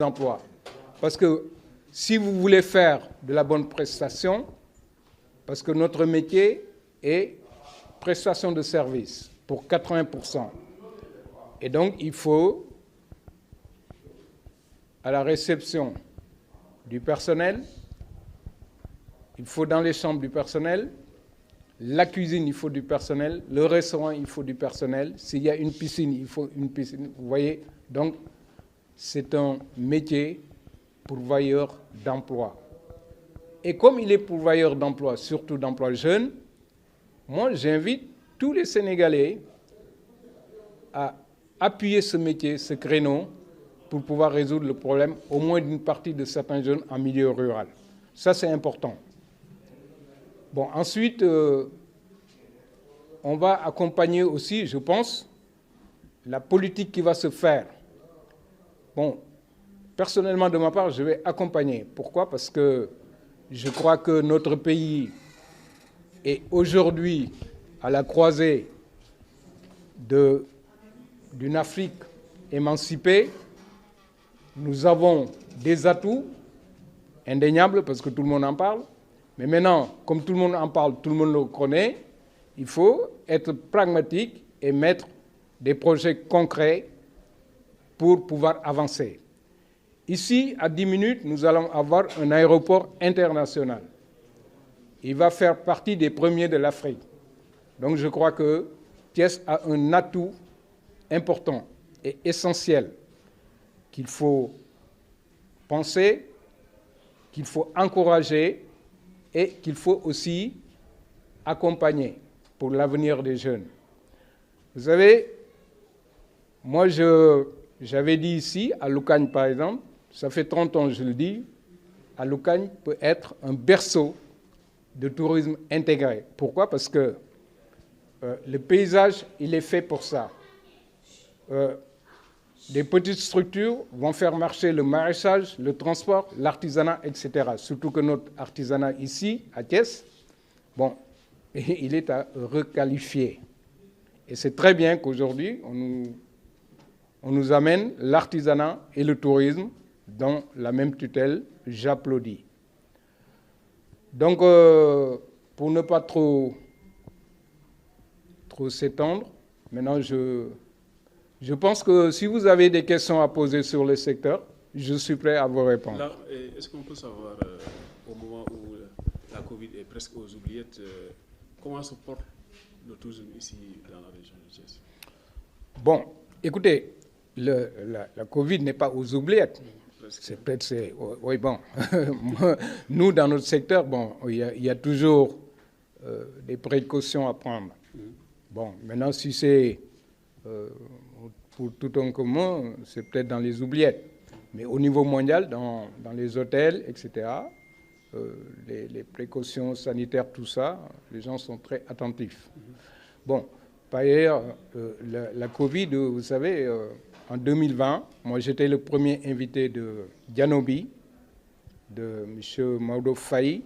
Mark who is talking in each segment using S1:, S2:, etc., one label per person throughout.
S1: d'emploi. Parce que si vous voulez faire de la bonne prestation, parce que notre métier est prestation de service pour 80%. Et donc, il faut, à la réception du personnel, il faut dans les chambres du personnel, la cuisine, il faut du personnel, le restaurant, il faut du personnel, s'il y a une piscine, il faut une piscine. Vous voyez, donc, c'est un métier pourvoyeur d'emploi. Et comme il est pourvoyeur d'emploi, surtout d'emploi jeune, moi, j'invite tous les Sénégalais à appuyer ce métier, ce créneau, pour pouvoir résoudre le problème, au moins d'une partie de certains jeunes en milieu rural. Ça, c'est important. Bon, ensuite, on va accompagner aussi, je pense, la politique qui va se faire. Bon, personnellement, de ma part, je vais accompagner. Pourquoi? Parce que je crois que notre pays est aujourd'hui à la croisée d'une Afrique émancipée. Nous avons des atouts indéniables parce que tout le monde en parle. Mais maintenant, comme tout le monde en parle, tout le monde le connaît, il faut être pragmatique et mettre des projets concrets pour pouvoir avancer. Ici, à 10 minutes, nous allons avoir un aéroport international. Il va faire partie des premiers de l'Afrique. Donc je crois que Thiès a un atout important et essentiel qu'il faut penser, qu'il faut encourager et qu'il faut aussi accompagner pour l'avenir des jeunes. Vous savez, moi j'avais dit ici, à Loucagne par exemple, ça fait 30 ans que je le dis, à Loucagne peut être un berceau de tourisme intégré. Pourquoi? Parce que le paysage, il est fait pour ça. Des petites structures vont faire marcher le maraîchage, le transport, l'artisanat, etc. Surtout que notre artisanat ici, à Thiès, bon, il est à requalifier. Et c'est très bien qu'aujourd'hui, on nous amène l'artisanat et le tourisme dans la même tutelle. J'applaudis. Donc, pour ne pas trop s'étendre, maintenant je pense que si vous avez des questions à poser sur le secteur, je suis prêt à vous répondre.
S2: Là, est-ce qu'on peut savoir, au moment où la Covid est presque aux oubliettes, comment se porte le tourisme ici dans la région de Thiès?
S1: Bon, écoutez, la Covid n'est pas aux oubliettes. Oui, bon. Nous, dans notre secteur, bon, il y a toujours des précautions à prendre. Bon, maintenant, si c'est pour tout un commun, c'est peut-être dans les oubliettes. Mais au niveau mondial, dans les hôtels, etc., les précautions sanitaires, tout ça, les gens sont très attentifs. Bon, par ailleurs, la Covid, vous savez, en 2020, moi j'étais le premier invité de Dianobi, de M. Maodo Faye.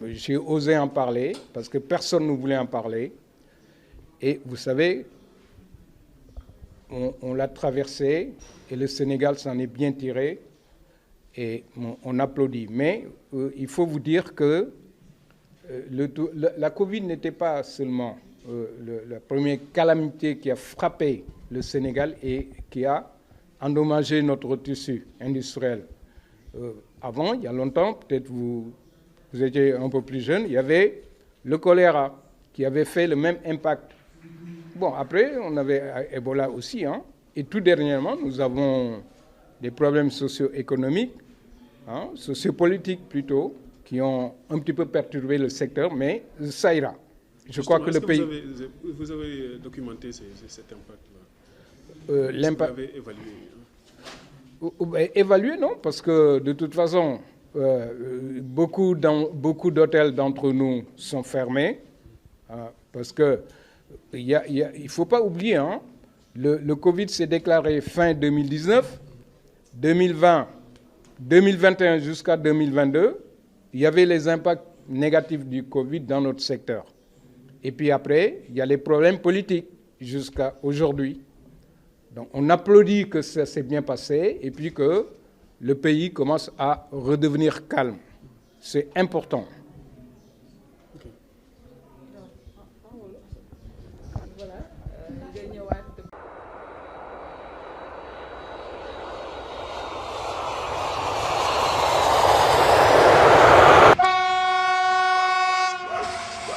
S1: J'ai osé en parler parce que personne ne voulait en parler. Et vous savez, on l'a traversé et le Sénégal s'en est bien tiré et on applaudit. Mais il faut vous dire que la Covid n'était pas seulement la première calamité qui a frappé le Sénégal et qui a endommagé notre tissu industriel. Avant, il y a longtemps, peut-être vous étiez un peu plus jeune, il y avait le choléra qui avait fait le même impact. Bon, après, on avait Ebola aussi, hein, et tout dernièrement, nous avons des problèmes socio-économiques, hein, sociopolitiques plutôt, qui ont un petit peu perturbé le secteur, mais ça ira. Je crois que le pays...
S2: Vous avez documenté cet impact-là?
S1: L'impact...
S2: Vous l'avez évalué?
S1: Évalué, non, parce que de toute façon, beaucoup d'hôtels d'entre nous sont fermés, hein, parce que il ne faut pas oublier, hein, le Covid s'est déclaré fin 2019, 2020, 2021 jusqu'à 2022, il y avait les impacts négatifs du Covid dans notre secteur. Et puis après, il y a les problèmes politiques jusqu'à aujourd'hui. Donc on applaudit que ça s'est bien passé et puis que le pays commence à redevenir calme. C'est important.